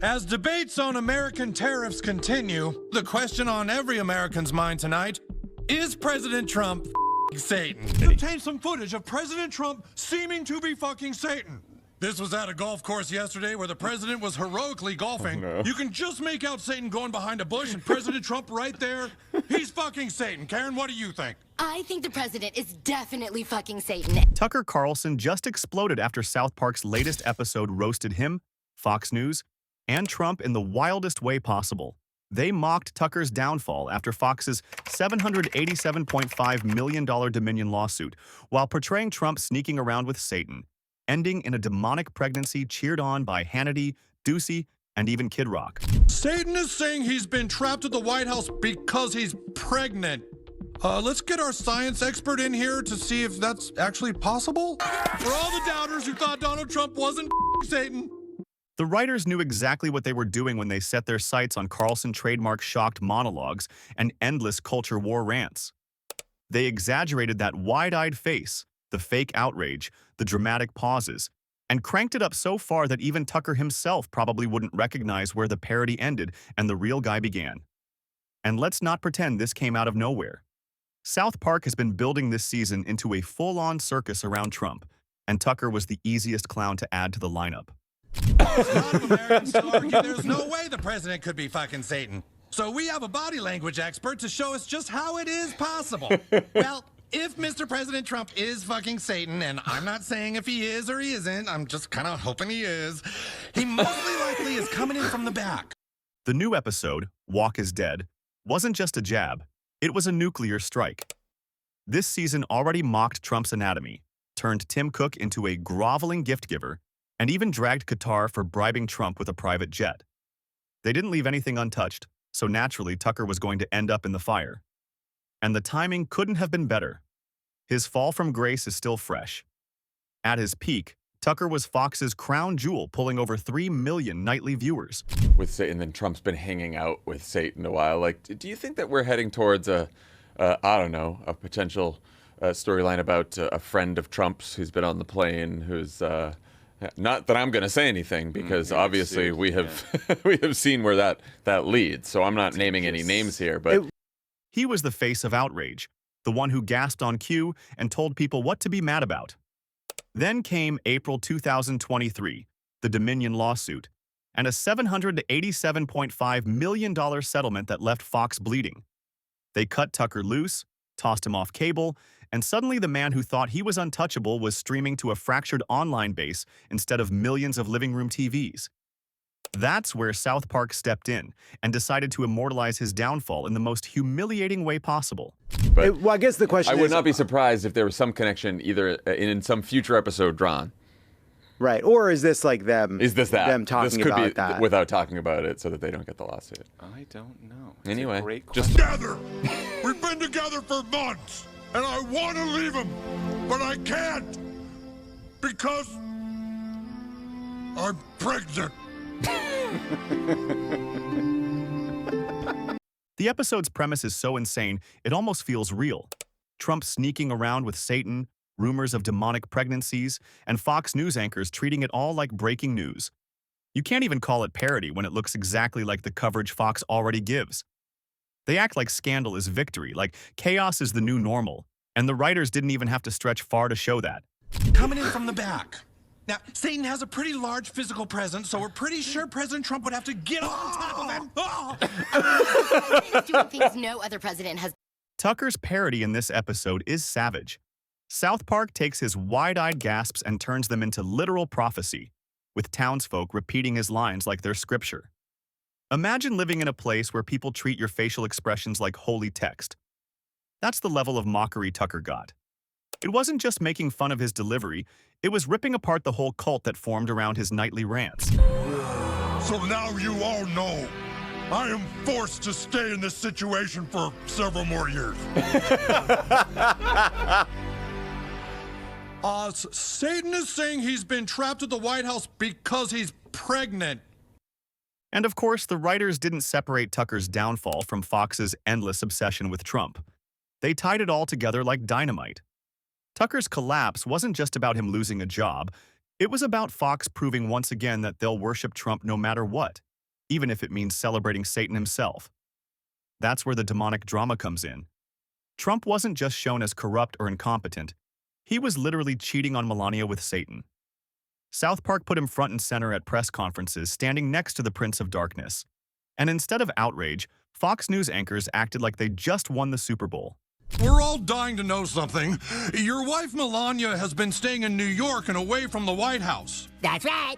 As debates on American tariffs continue, the question on every American's mind tonight, is President Trump Satan? Obtained some footage of President Trump seeming to be fucking Satan. This was at a golf course yesterday where the president was heroically golfing. Oh, no. You can just make out Satan going behind a bush and President Trump right there. He's fucking Satan. Karen, what do you think? I think the president is definitely fucking Satan. Tucker Carlson just exploded after South Park's latest episode roasted him, Fox News, and Trump in the wildest way possible. They mocked Tucker's downfall after Fox's $787.5 million Dominion lawsuit, while portraying Trump sneaking around with Satan, ending in a demonic pregnancy cheered on by Hannity, Ducey, and even Kid Rock. Satan is saying he's been trapped at the White House because he's pregnant. Let's get our science expert in here to see if that's actually possible. For all the doubters who thought Donald Trump wasn't Satan. The writers knew exactly what they were doing when they set their sights on Carlson trademark shocked monologues and endless culture war rants. They exaggerated that wide-eyed face, the fake outrage, the dramatic pauses, and cranked it up so far that even Tucker himself probably wouldn't recognize where the parody ended and the real guy began. And let's not pretend this came out of nowhere. South Park has been building this season into a full-on circus around Trump, and Tucker was the easiest clown to add to the lineup. A lot of Americans still argue there's no way the president could be fucking Satan. So we have a body language expert to show us just how it is possible. Well, if Mr. President Trump is fucking Satan, and I'm not saying if he is or he isn't, I'm just kind of hoping he is, he mostly likely is coming in from the back. The new episode, Walk is Dead, wasn't just a jab, it was a nuclear strike. This season already mocked Trump's anatomy, turned Tim Cook into a groveling gift giver, and even dragged Qatar for bribing Trump with a private jet. They didn't leave anything untouched, so naturally Tucker was going to end up in the fire. And the timing couldn't have been better. His fall from grace is still fresh. At his peak, Tucker was Fox's crown jewel, pulling over 3 million nightly viewers. With Satan, then Trump's been hanging out with Satan a while. Like, do you think that we're heading towards I don't know, a potential storyline about a friend of Trump's who's been on the plane, who's not that I'm going to say anything, because obviously we have we have seen where that leads. So I'm not naming any names here, but He was the face of outrage, the one who gasped on cue and told people what to be mad about. Then came April 2023, the Dominion lawsuit, and a $787.5 million settlement that left Fox bleeding. They cut Tucker loose, tossed him off cable, and suddenly the man who thought he was untouchable was streaming to a fractured online base instead of millions of living room TVs. That's where South Park stepped in and decided to immortalize his downfall in the most humiliating way possible. but Well, I guess the question I is... would not be surprised if there was some connection either in some future episode drawn. Right, or is this like them... Is this that? Them talking this could about be that? without talking about it so that they don't get the lawsuit. I don't know. It's Anyway, a great just Together! We've been together for months, and I want to leave him, but I can't, because I'm pregnant. The episode's premise is so insane, it almost feels real. Trump sneaking around with Satan, rumors of demonic pregnancies, and Fox News anchors treating it all like breaking news. You can't even call it parody when it looks exactly like the coverage Fox already gives. They act like scandal is victory, like chaos is the new normal, and the writers didn't even have to stretch far to show that. Coming in from the back. Now, Satan has a pretty large physical presence, so we're pretty sure President Trump would have to get on top of him. He's doing things no other president has. Tucker's parody in this episode is savage. South Park takes his wide-eyed gasps and turns them into literal prophecy, with townsfolk repeating his lines like they're scripture. Imagine living in a place where people treat your facial expressions like holy text. That's the level of mockery Tucker got. It wasn't just making fun of his delivery, it was ripping apart the whole cult that formed around his nightly rants. So now you all know I am forced to stay in this situation for several more years. Satan is saying he's been trapped at the White House because he's pregnant. And of course, the writers didn't separate Tucker's downfall from Fox's endless obsession with Trump. They tied it all together like dynamite. Tucker's collapse wasn't just about him losing a job, it was about Fox proving once again that they'll worship Trump no matter what. even if it means celebrating Satan himself. That's where the demonic drama comes in. Trump wasn't just shown as corrupt or incompetent. He was literally cheating on Melania with Satan. South Park put him front and center at press conferences, standing next to the Prince of Darkness. And instead of outrage, Fox News anchors acted like they just won the Super Bowl. We're all dying to know something. Your wife Melania has been staying in New York and away from the White House. That's right.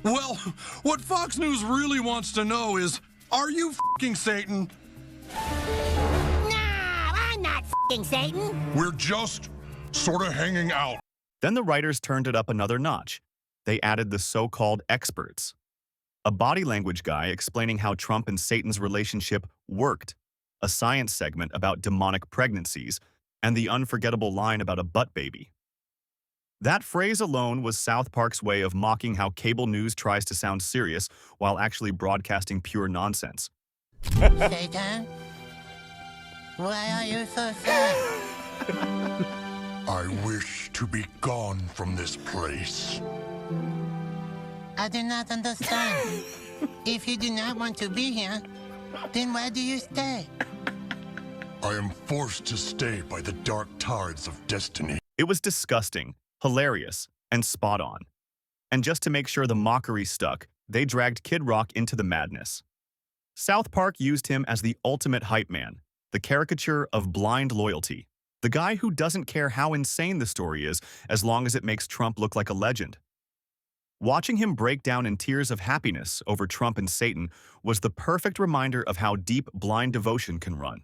Well, what Fox News really wants to know is, are you f***ing Satan? No, I'm not f***ing Satan. We're just sort of hanging out. Then the writers turned it up another notch. They added the so-called experts. A body language guy explaining how Trump and Satan's relationship worked, a science segment about demonic pregnancies, and the unforgettable line about a butt baby. That phrase alone was South Park's way of mocking how cable news tries to sound serious while actually broadcasting pure nonsense. Satan? Why are you so sad? I wish to be gone from this place. I do not understand. If you do not want to be here, then why do you stay? I am forced to stay by the dark tides of destiny. It was disgusting, hilarious, and spot on. And just to make sure the mockery stuck, they dragged Kid Rock into the madness. South Park used him as the ultimate hype man, the caricature of blind loyalty, the guy who doesn't care how insane the story is as long as it makes Trump look like a legend. Watching him break down in tears of happiness over Trump and Satan was the perfect reminder of how deep blind devotion can run.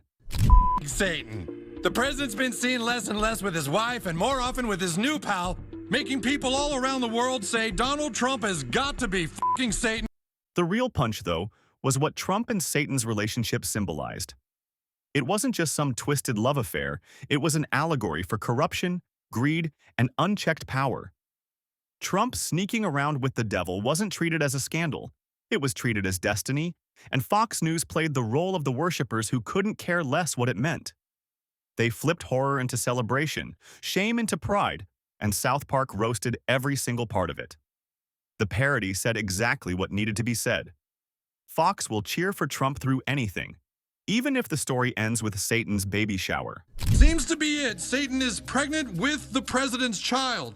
Satan. The president's been seen less and less with his wife and more often with his new pal, making people all around the world say Donald Trump has got to be f***ing Satan. The real punch, though, was what Trump and Satan's relationship symbolized. It wasn't just some twisted love affair, it was an allegory for corruption, greed, and unchecked power. Trump sneaking around with the devil wasn't treated as a scandal. It was treated as destiny, and Fox News played the role of the worshippers who couldn't care less what it meant. They flipped horror into celebration, shame into pride, and South Park roasted every single part of it. The parody said exactly what needed to be said. Fox will cheer for Trump through anything, even if the story ends with Satan's baby shower. Seems to be it. Satan is pregnant with the president's child.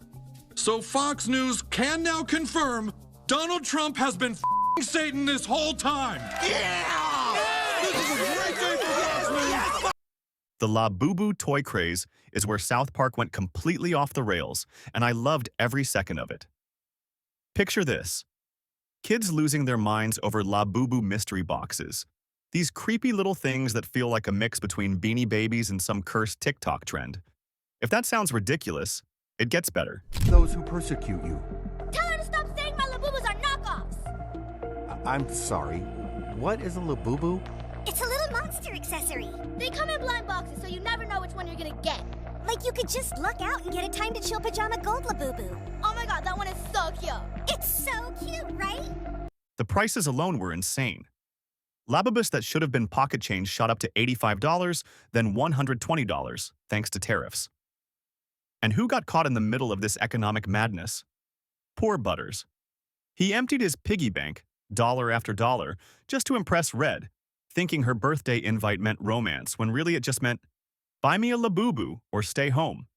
So Fox News can now confirm Donald Trump has been f***ing Satan this whole time. Yeah! This is a great day for Fox News. The La Boo Boo toy craze is where South Park went completely off the rails, and I loved every second of it. Picture this. Kids losing their minds over La Boo Boo mystery boxes. These creepy little things that feel like a mix between Beanie Babies and some cursed TikTok trend. If that sounds ridiculous, it gets better. Those who persecute you. Tell her to stop saying my Labubus are knockoffs. I'm sorry. What is a labubu? It's a little monster accessory. They come in blind boxes, so you never know which one you're gonna get. Like you could just luck out and get a Time to Chill Pajama Gold Labubu. Oh my god, that one is so cute. It's so cute, right? The prices alone were insane. Labubus that should have been pocket change shot up to $85, then $120, thanks to tariffs. And who got caught in the middle of this economic madness? Poor Butters. He emptied his piggy bank, dollar after dollar, just to impress Red, thinking her birthday invite meant romance when really it just meant, buy me a Labubu or stay home.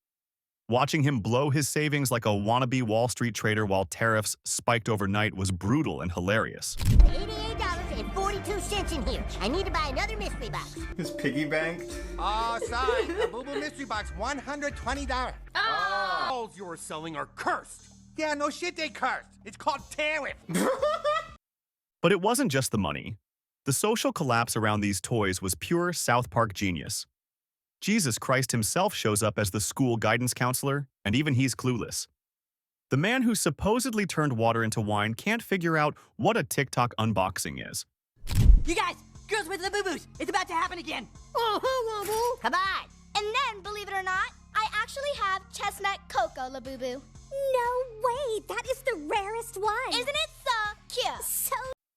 Watching him blow his savings like a wannabe Wall Street trader while tariffs spiked overnight was brutal and hilarious. $88.42 in here. I need to buy another mystery box. His piggy bank. Oh, sorry. The Boo Boo Mystery Box, $120. All you're selling are cursed. Yeah, no shit, they cursed. It's called tariff. But it wasn't just the money. The social collapse around these toys was pure South Park genius. Jesus Christ himself shows up as the school guidance counselor, and even he's clueless. The man who supposedly turned water into wine can't figure out what a TikTok unboxing is. You guys, girls with Labubus, it's about to happen again. Come on. And then, believe it or not, I actually have chestnut cocoa Labubu. No way! That is the rarest one! Isn't it so cute? So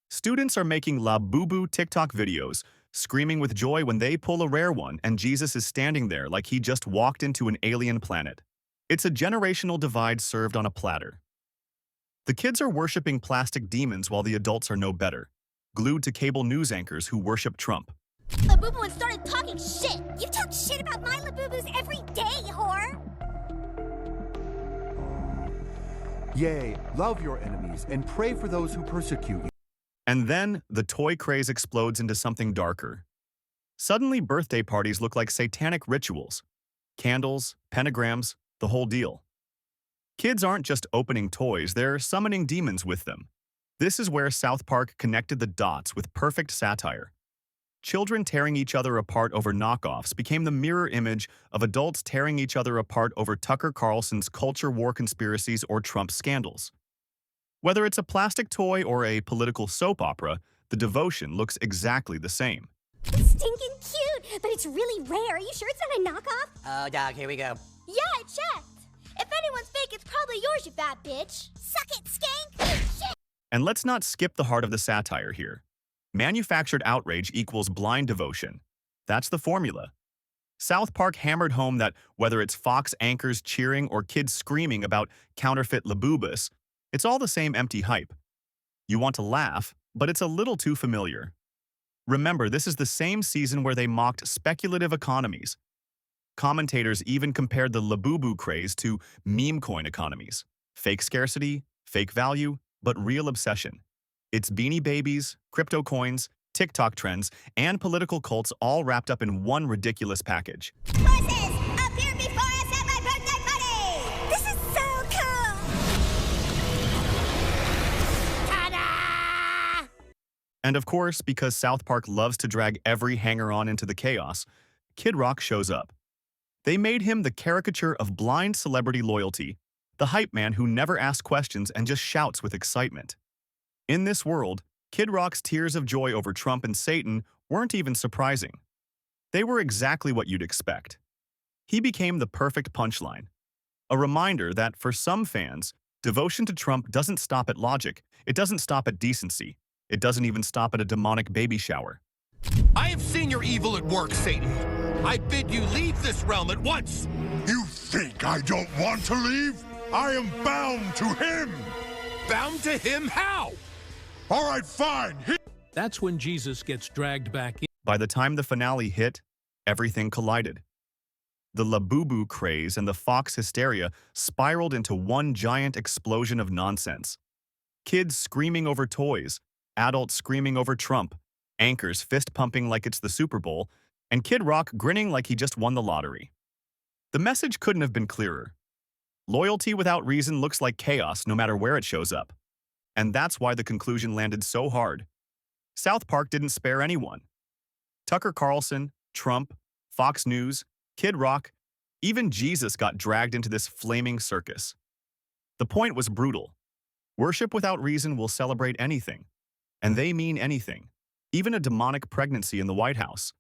Students are making La Boo Boo TikTok videos, screaming with joy when they pull a rare one and Jesus is standing there like he just walked into an alien planet. It's a generational divide served on a platter. The kids are worshipping plastic demons while the adults are no better. glued to cable news anchors who worship Trump. Labubu and started talking shit. You talk shit about my Labubus every day, whore! Yea, love your enemies and pray for those who persecute you. And then the toy craze explodes into something darker. Suddenly, birthday parties look like satanic rituals. Candles, pentagrams, the whole deal. Kids aren't just opening toys, they're summoning demons with them. This is where South Park connected the dots with perfect satire. Children tearing each other apart over knockoffs became the mirror image of adults tearing each other apart over Tucker Carlson's culture war conspiracies or Trump scandals. Whether it's a plastic toy or a political soap opera, the devotion looks exactly the same. It's stinking cute, but it's really rare. Are you sure it's not a knockoff? Oh, dog, here we go. Yeah, I checked. If anyone's fake, it's probably yours, you fat bitch. Suck it, skank! Shit! And let's not skip the heart of the satire here. Manufactured outrage equals blind devotion. That's the formula. South Park hammered home that whether it's Fox anchors cheering or kids screaming about counterfeit Labubus, it's all the same empty hype. You want to laugh, but it's a little too familiar. Remember, this is the same season where they mocked speculative economies. Commentators even compared the Labubu craze to meme coin economies. Fake scarcity, fake value, but real obsession. It's Beanie Babies, crypto coins, TikTok trends, and political cults all wrapped up in one ridiculous package. Horses, appear before us at my birthday party! This is so cool! Ta-da! And of course, because South Park loves to drag every hanger-on into the chaos, Kid Rock shows up. They made him the caricature of blind celebrity loyalty, the hype man who never asks questions and just shouts with excitement. In this world, Kid Rock's tears of joy over Trump and Satan weren't even surprising. They were exactly what you'd expect. He became the perfect punchline. A reminder that for some fans, devotion to Trump doesn't stop at logic, it doesn't stop at decency, it doesn't even stop at a demonic baby shower. I have seen your evil at work, Satan. I bid you leave this realm at once. You think I don't want to leave? I am bound to him! Bound to him how? All right, fine. That's when Jesus gets dragged back in. By the time the finale hit, everything collided. The Labubu craze and the Fox hysteria spiraled into one giant explosion of nonsense. Kids screaming over toys, adults screaming over Trump, anchors fist-pumping like it's the Super Bowl, and Kid Rock grinning like he just won the lottery. The message couldn't have been clearer. Loyalty without reason looks like chaos no matter where it shows up. And that's why the conclusion landed so hard. South Park didn't spare anyone. Tucker Carlson, Trump, Fox News, Kid Rock, even Jesus got dragged into this flaming circus. The point was brutal. Worship without reason will celebrate anything. And they mean anything, even a demonic pregnancy in the White House.